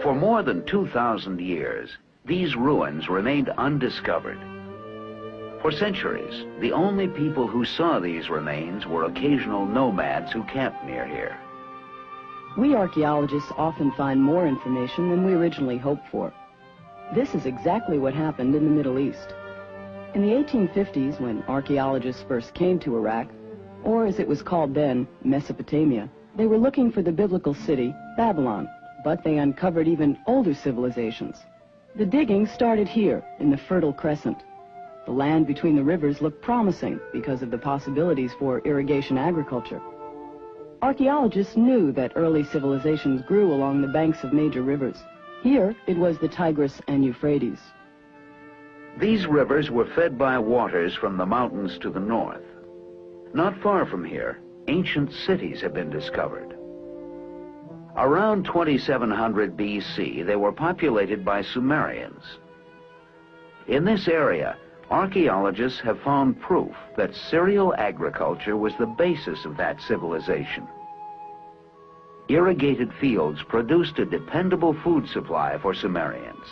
For more than 2,000 years, these ruins remained undiscovered. For centuries, the only people who saw these remains were occasional nomads who camped near here. We archaeologists often find more information than we originally hoped for. This is exactly what happened in the Middle East. In the 1850s, when archaeologists first came to Iraq, or as it was called then, Mesopotamia, they were looking for the biblical city, Babylon, but they uncovered even older civilizations. The digging started here, in the Fertile Crescent. The land between the rivers looked promising because of the possibilities for irrigation agriculture. Archaeologists knew that early civilizations grew along the banks of major rivers. Here, it was the Tigris and Euphrates. These rivers were fed by waters from the mountains to the north. Not far from here, ancient cities have been discovered. Around 2700 BC, they were populated by Sumerians. In this area, archaeologists have found proof that cereal agriculture was the basis of that civilization. Irrigated fields produced a dependable food supply for Sumerians.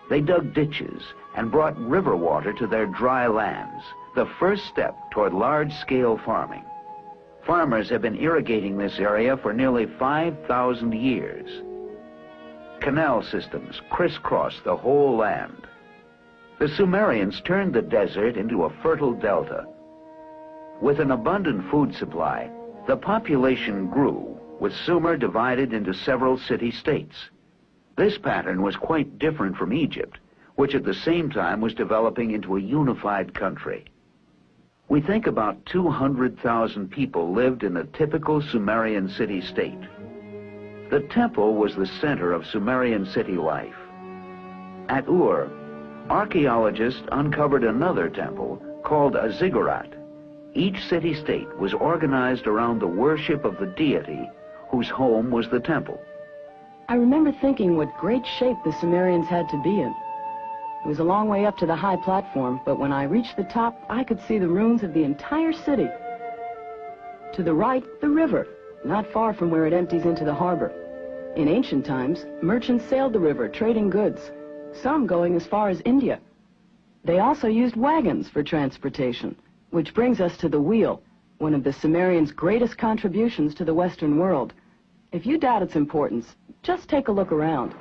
They dug ditches and brought river water to their dry lands, the first step toward large-scale farming. Farmers have been irrigating this area for nearly 5,000 years. Canal systems crisscross the whole land. The Sumerians turned the desert into a fertile delta. With an abundant food supply, the population grew, with Sumer divided into several city-states. This pattern was quite different from Egypt, which at the same time was developing into a unified country. We think about 200,000 people lived in a typical Sumerian city-state. The temple was the center of Sumerian city life. At Ur, archaeologists uncovered another temple called a ziggurat. Each city-state was organized around the worship of the deity whose home was the temple. I remember thinking what great shape the Sumerians had to be in. It was a long way up to the high platform, but when I reached the top, I could see the ruins of the entire city. To the right, the river, not far from where it empties into the harbor. In ancient times, merchants sailed the river, trading goods, some going as far as India. They also used wagons for transportation, which brings us to the wheel, one of the Sumerians' greatest contributions to the Western world. If you doubt its importance, just take a look around.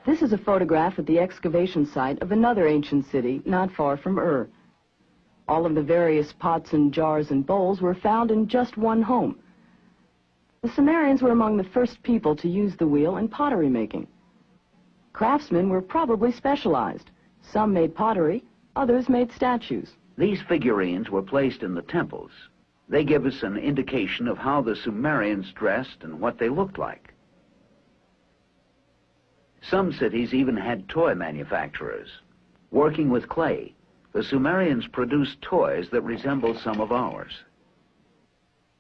This is a photograph at the excavation site of another ancient city not far from Ur. All of the various pots and jars and bowls were found in just one home. The Sumerians were among the first people to use the wheel in pottery making. Craftsmen were probably specialized. Some made pottery, others made statues. These figurines were placed in the temples. They give us an indication of how the Sumerians dressed and what they looked like. Some cities even had toy manufacturers. Working with clay, the Sumerians produced toys that resemble some of ours.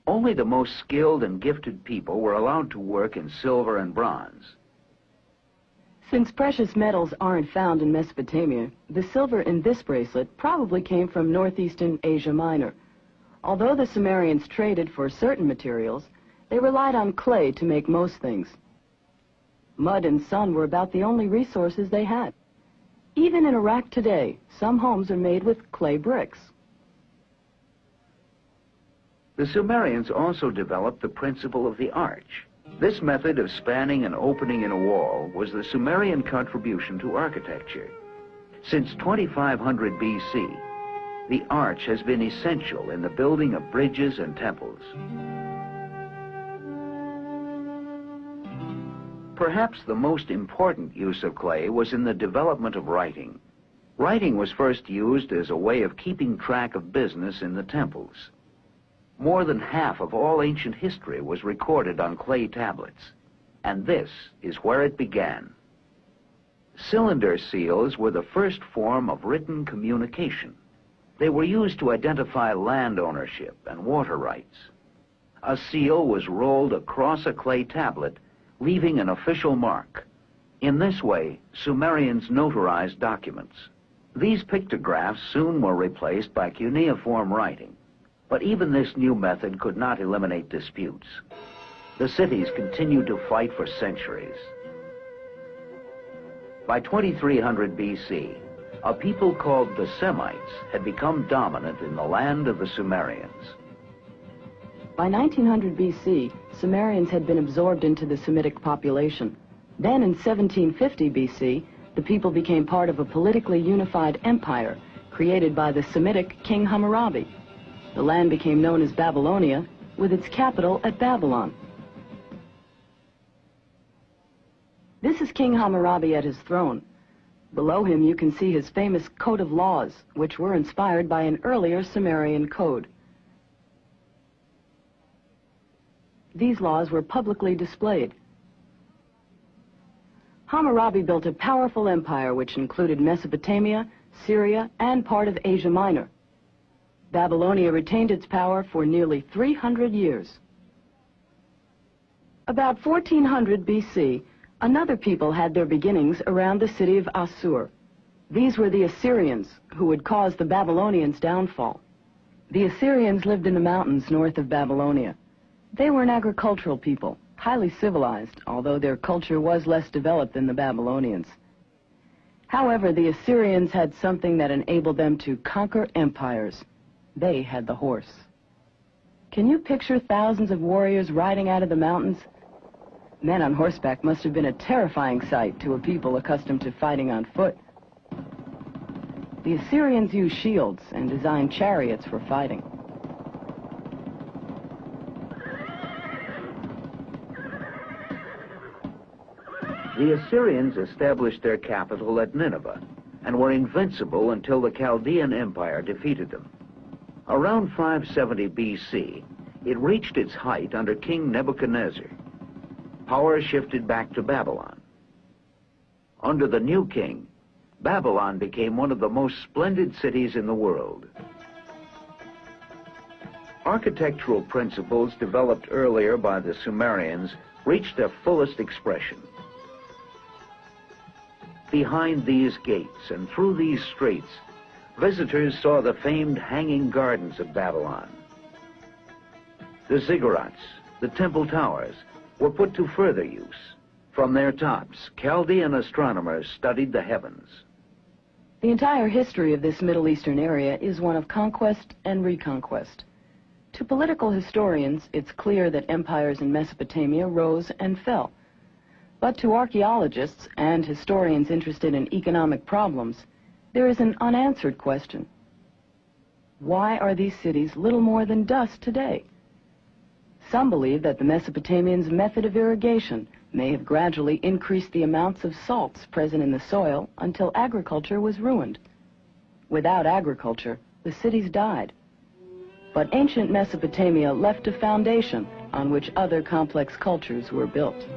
Only the most skilled and gifted people were allowed to work in silver and bronze. Since precious metals aren't found in Mesopotamia, the silver in this bracelet probably came from northeastern Asia Minor. Although the Sumerians traded for certain materials, they relied on clay to make most things. Mud and sun were about the only resources they had. Even in Iraq today, some homes are made with clay bricks. The Sumerians also developed the principle of the arch. This method of spanning an opening in a wall was the Sumerian contribution to architecture. Since 2500 BC, the arch has been essential in the building of bridges and temples. Perhaps the most important use of clay was in the development of writing. Writing was first used as a way of keeping track of business in the temples. More than half of all ancient history was recorded on clay tablets, and this is where it began. Cylinder seals were the first form of written communication. They were used to identify land ownership and water rights. a seal was rolled across a clay tablet, leaving an official mark. In this way, Sumerians notarized documents. These pictographs soon were replaced by cuneiform writing. But even this new method could not eliminate disputes. The cities continued to fight for centuries. By 2300 BC, a people called the Semites had become dominant in the land of the Sumerians. By 1900 BC, Sumerians had been absorbed into the Semitic population. Then in 1750 BC, the people became part of a politically unified empire created by the Semitic King Hammurabi. The land became known as Babylonia, with its capital at Babylon. This is King Hammurabi at his throne. Below him you can see his famous Code of Laws, which were inspired by an earlier Sumerian code. These laws were publicly displayed. Hammurabi built a powerful empire which included Mesopotamia, Syria, and part of Asia Minor. Babylonia retained its power for nearly 300 years. About 1400 BC, another people had their beginnings around the city of Assur. These were the Assyrians, who would cause the Babylonians' downfall. The Assyrians lived in the mountains north of Babylonia. They were an agricultural people, highly civilized, although their culture was less developed than the Babylonians. However, the Assyrians had something that enabled them to conquer empires. They had the horse. Can you picture thousands of warriors riding out of the mountains? Men on horseback must have been a terrifying sight to a people accustomed to fighting on foot. The Assyrians used shields and designed chariots for fighting. The Assyrians established their capital at Nineveh and were invincible until the Chaldean Empire defeated them. Around 570 BC, it reached its height under King Nebuchadnezzar. Power shifted back to Babylon. Under the new king, Babylon became one of the most splendid cities in the world. Architectural principles developed earlier by the Sumerians reached their fullest expression. Behind these gates and through these streets, visitors saw the famed hanging gardens of Babylon. The ziggurats, the temple towers, were put to further use. From their tops, Chaldean astronomers studied the heavens. The entire history of this Middle Eastern area is one of conquest and reconquest. To political historians, it's clear that empires in Mesopotamia rose and fell. But to archaeologists and historians interested in economic problems, there is an unanswered question. Why are these cities little more than dust today? Some believe that the Mesopotamians' method of irrigation may have gradually increased the amounts of salts present in the soil until agriculture was ruined. Without agriculture, the cities died. But ancient Mesopotamia left a foundation on which other complex cultures were built.